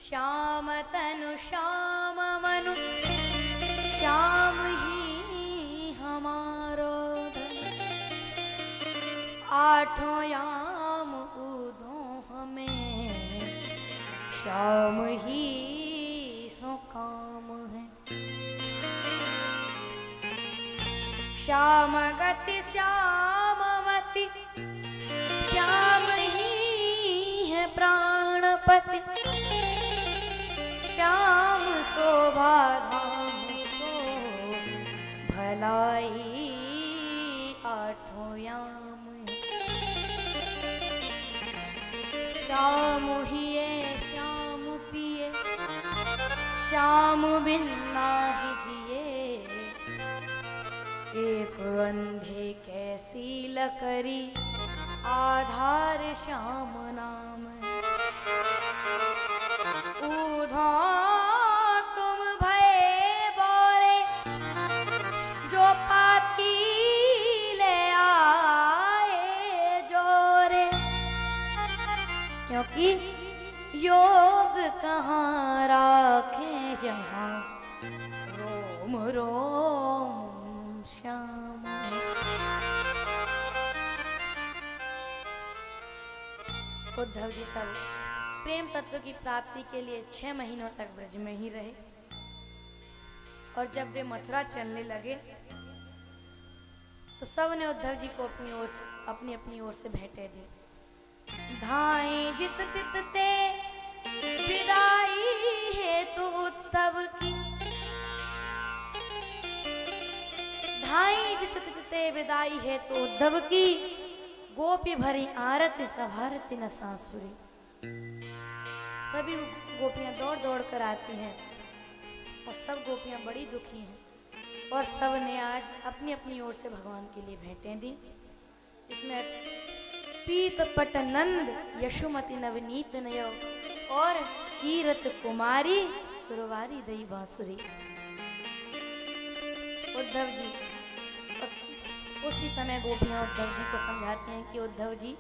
श्याम तनु श्याम मनु श्याम ही हमारो धन। आठों याम उदो हमें श्याम ही सो काम है। श्याम गति श्याम मति श्याम ही है प्राणपति। श्याम शोभा धाम सो भलाई आठों याम। श्याम हिए श्याम पिए श्याम बिन नाहि जिए। एक अंधे कैसी लकड़ी आधार श्याम नाम। ऊधो तुम भये बोरे जो पाती ले आए जोरे। क्योंकि योग कहाँ राखे यहाँ रोम रोम श्याम। उद्धव जी तब प्रेम तत्व की प्राप्ति के लिए 6 महीनों तक ब्रज में ही रहे। और जब वे मथुरा चलने लगे तो सब ने उद्धव जी को अपनी अपनी ओर से भेंटे दी। धाए जित तित ते विदाई हेतु उद्धव की। धाई जित तित ते विदाई हेतु उद्धव की। गोपी भरी आरती सभारती न सांसुरी। सभी गोपियां दौड़ दौड़ कर आती हैं और सब गोपियां बड़ी दुखी हैं। और सब ने आज अपनी अपनी ओर से भगवान के लिए भेंटें दी। इसमें पीत पट नंद यशोमती नवनीत नयो और कीरत कुमारी सुरवारी दई बांसुरी। उद्धव जी उसी समय गोपियां उद्धव जी को समझाते हैं कि उद्धव जी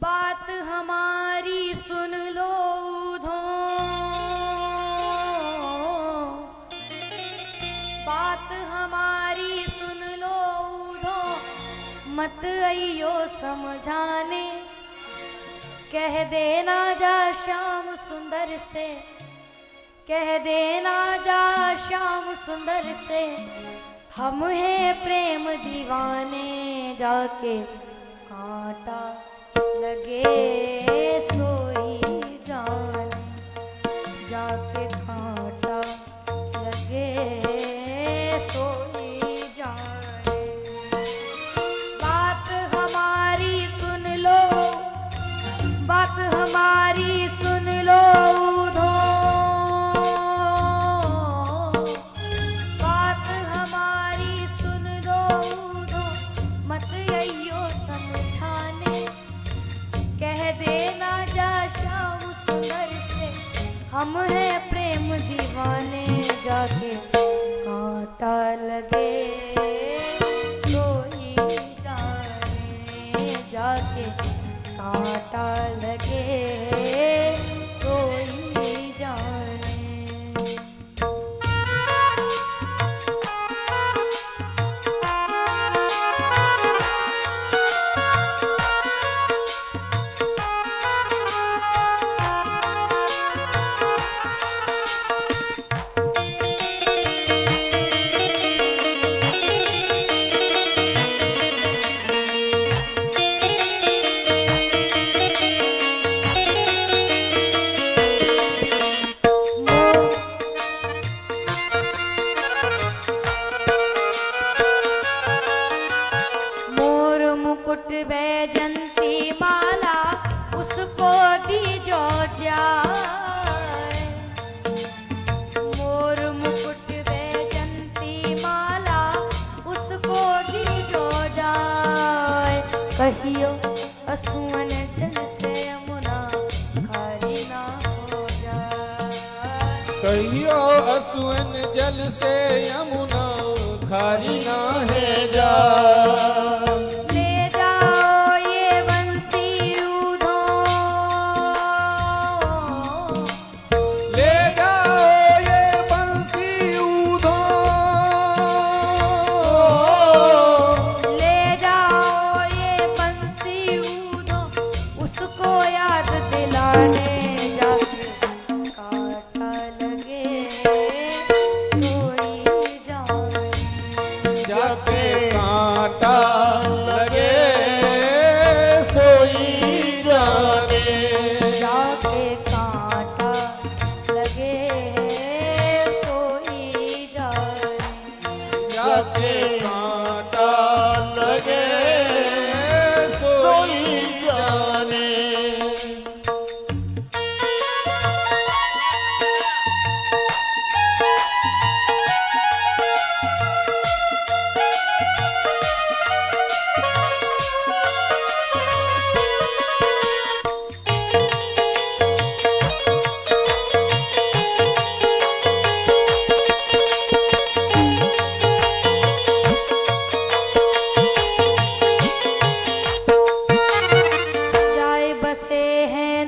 बात हमारी सुन लो उधो। बात हमारी सुन लो उधो मत अइयो समझाने। कह देना जा श्याम सुंदर से। कह देना जा श्याम सुंदर से। हम हैं प्रेम दीवाने जाके कांटा लगे सोई जाने। जाके कांटा लगे सोई जाने। बात हमारी सुन लो। बात हमारी सुन लो उधो। हम हैं प्रेम दीवाने जाके कांटा लगे सोई जाने। जाके कांटा लगे सोई जाने। बैजंती माला उसको दीजो जाए। मोर मुकुट बैजंती माला उसको दीजो जाए। कहियो असुवन जल से यमुना खारी ना हो जाए। कहियो असुवन जल से यमुना खारी ना है जाए।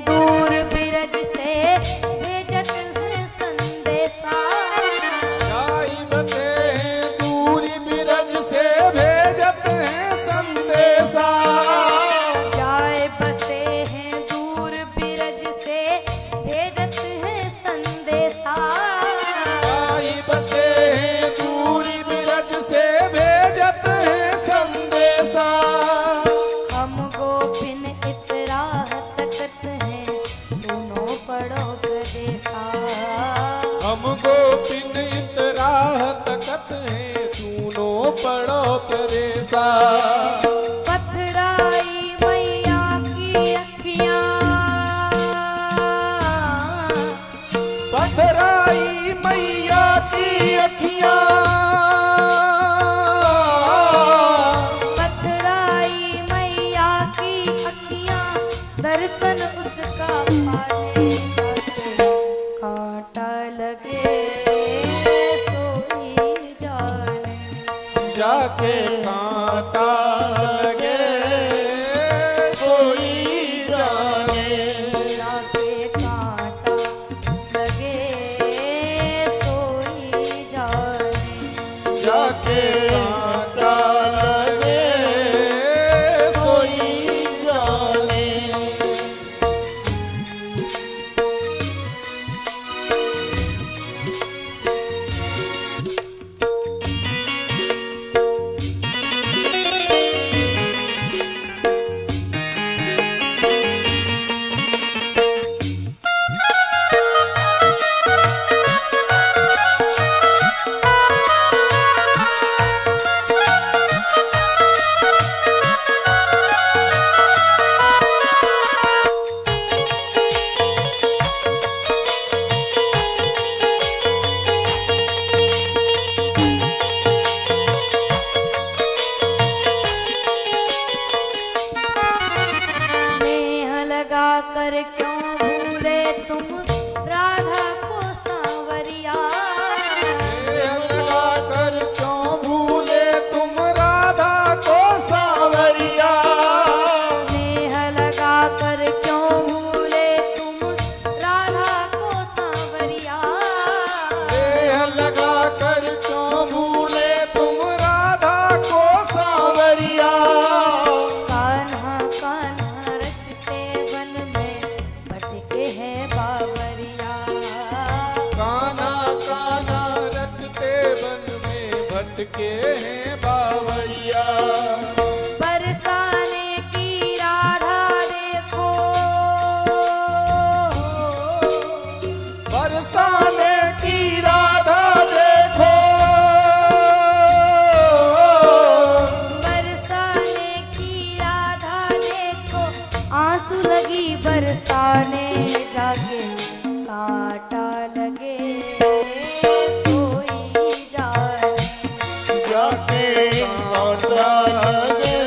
दूर बिरज से भेजत हैं संदेशा। जाई बसे हैं दूर बिरज से भेजत हैं संदेशा। जाए बसे हैं दूर बिरज से भेजत हैं संदेशा। जाई बसे हैं दूर बिरज से भेजत हैं संदेशा। हम गोपिन इतराह तकत हैं सुनो पढ़ो प्रदेशा। हम गोपिन इतराह तकत हैं सुनो पढ़ो प्रदेशा। पथराई मैया की अखियां, पथराई मैया की अखियां। पथराई मैया की अखियां दर्शन उसका पाने जाते कांटा लगे सोई जाने। जाके कांटा लगे सोई जाने। जाके कांटा लगे सोई जाने। जाके कांटा लगे सोई जाने। नेह लगा कर क्यों भूले तुम राधा को सांवरिया। लगा कर क्यों भूले तुम राधा को सांवरिया। नेह लगा कर क्यों भूले तुम राधा को सांवरिया। देह लगा कर क्यों भूले तुम राधा को सांवरिया। कान्हा कान्हा रटते वन में भटके हैं बाबरिया। काना काना रटते वन में भटके हैं बावरिया। बरसाने की राधा देखो, बरसाने की राधा देखो। बरसाने की राधा देखो आंसू लगी बरसाने जाके कांटा लगे सोई जाने। जाके कांटा लगे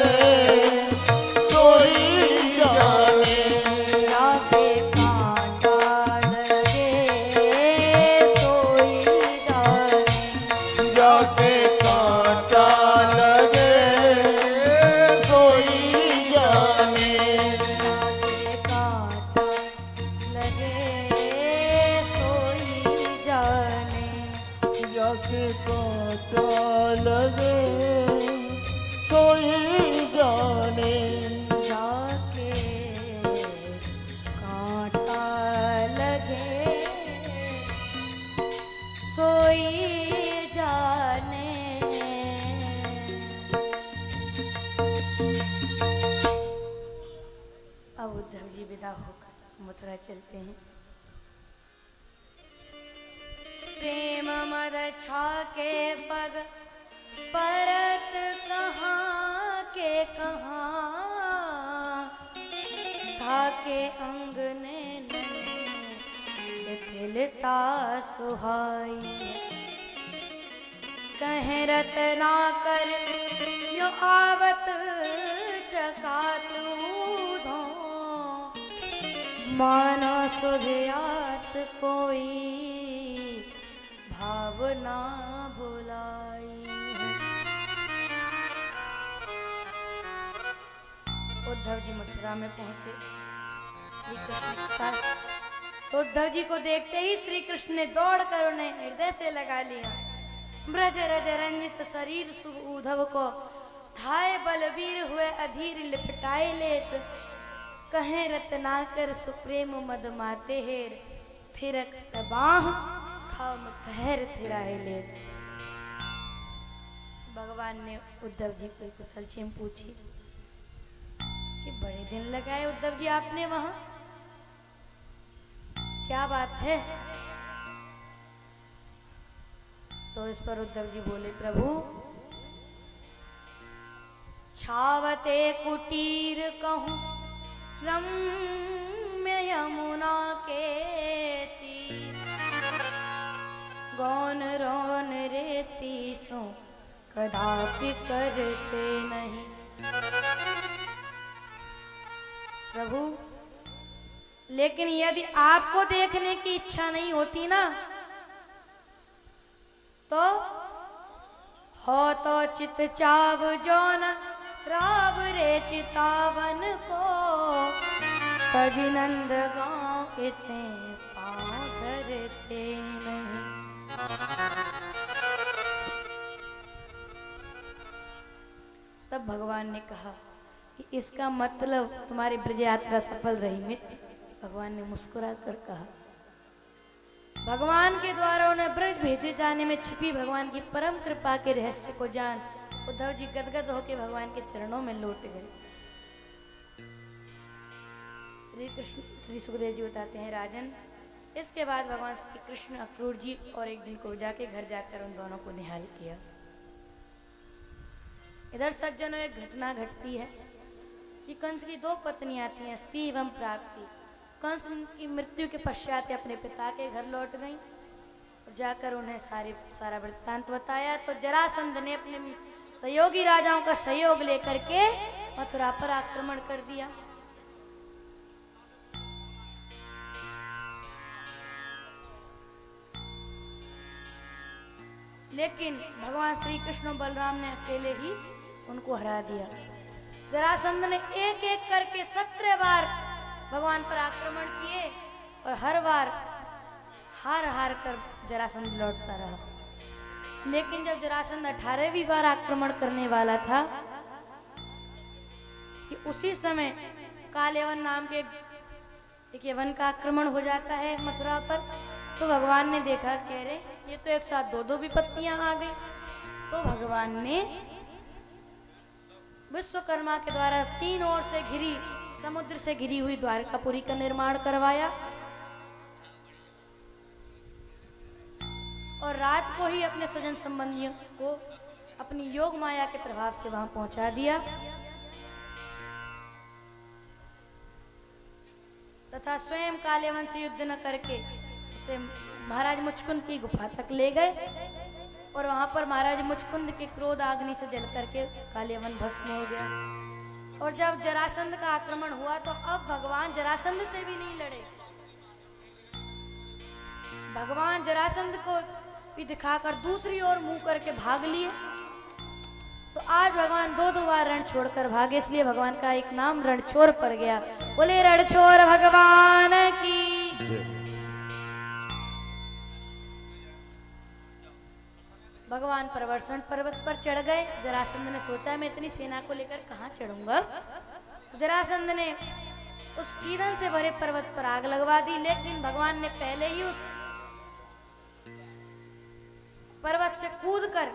सोई जाने। जाके कांटा लगे सोई जाने। जाके कांटा लगे सोई जाने। जाके कांटा लगे सोई जाने। जाके कांटा लगे सोई जाने। जाके कांटा लगे सोई जाने। अब उद्धव जी विदा होकर मथुरा चलते हैं। प्रेम मद छाके पग परत कहाँ के कहाँ। थाके अंग ने शिथिलता सुहाई। कहे रतना कर यो आवत चकात ऊधो। मानो सुधियात कोई भावना भुलाई। उद्धव जी मथुरा में पहुंचे। श्री कृष्ण के पास। तो उद्धव जी को देखते ही श्री कृष्ण ने दौड़कर उन्हें हृदय से लगा लिया। ब्रज रज रंजित शरीर सुख उद्धव को, थाए बलवीर हुए अधीर लिपटाए लेत, कहें रत्नाकर सुप्रेम मद माते हेर, थिरक बाह थम थहर थिराए लेत। भगवान ने उद्धव जी को कुशल क्षेम पूछी कि बड़े दिन लगाए उद्धव जी आपने वहां, क्या बात है? तो इस पर उद्धव जी बोले, प्रभु छावते कुटीर कहूं रम्य यमुना के तीर, गौन रोन रेती सो कदापि करते नहीं। प्रभु लेकिन यदि आपको देखने की इच्छा नहीं होती ना, तो हो तो चित चाव जौन राव रे चितावन को, कजी नंद गांव इतने पांव धरते नहीं। तब भगवान ने कहा कि इसका मतलब तुम्हारी ब्रज यात्रा सफल रही मित्र। भगवान ने मुस्कुरा कर कहा। भगवान के द्वारा उन्हें ब्रज भेजे जाने में छिपी भगवान की परम कृपा के रहस्य को जान उद्धव जी गदगद होकर भगवान के चरणों में लौट गए। श्री सुखदेव जी बताते हैं, राजन इसके बाद भगवान श्री कृष्ण अक्रूर जी और एक दिन को जाके घर जाकर उन दोनों को निहाल किया। इधर सज्जनों एक घटना घटती है कि कंस की दो पत्नियां थी, अस्ति एवं प्राप्ति। कंस की मृत्यु के पश्चात अपने पिता के घर लौट गई और जाकर उन्हें सारा वृत्तांत बताया। तो जरासंध ने अपने सहयोगी राजाओं का सहयोग लेकर के मथुरा पर आक्रमण कर दिया। लेकिन भगवान श्री कृष्ण और बलराम ने अकेले ही उनको हरा दिया। जरासंध ने एक एक करके 17 बार भगवान पर आक्रमण किए और हर बार हार कर जरासंध लौटता रहा। लेकिन जब जरासंध 18वीं बार आक्रमण करने वाला था कि उसी समय कालयवन नाम के एक यवन का आक्रमण हो जाता है मथुरा पर। तो भगवान ने देखा, कह रहे ये तो एक साथ दो विपत्तियां आ गई। तो भगवान ने विश्वकर्मा के द्वारा 3 ओर से घिरी समुद्र से घिरी हुई द्वारकापुरी का निर्माण करवाया और रात को ही अपने स्वजन संबंधियों को अपनी योग माया के प्रभाव से वहां पहुंचा दिया तथा स्वयं कालयवन से युद्ध न करके उसे महाराज मुचकुंद की गुफा तक ले गए और वहां पर महाराज मुचकुंद के क्रोध आग्नि से जल करके कालयवन भस्म हो गया। और जब जरासंध का आक्रमण हुआ तो अब भगवान जरासंध से भी नहीं लड़े, भगवान जरासंध को भी दिखाकर दूसरी ओर मुंह करके भाग लिए। तो आज भगवान 2 बार रण छोड़कर भागे, इसलिए भगवान का एक नाम रणछोर पड़ गया। बोले रणछोर भगवान की। भगवान प्रवर्षण पर्वत पर चढ़ गए। जरासंध ने सोचा मैं इतनी सेना को लेकर कहां चढ़ूंगा। जरासंध ने उस ईंधन से भरे पर्वत पर आग लगवा दी, लेकिन भगवान ने पहले ही उस पर्वत से कूदकर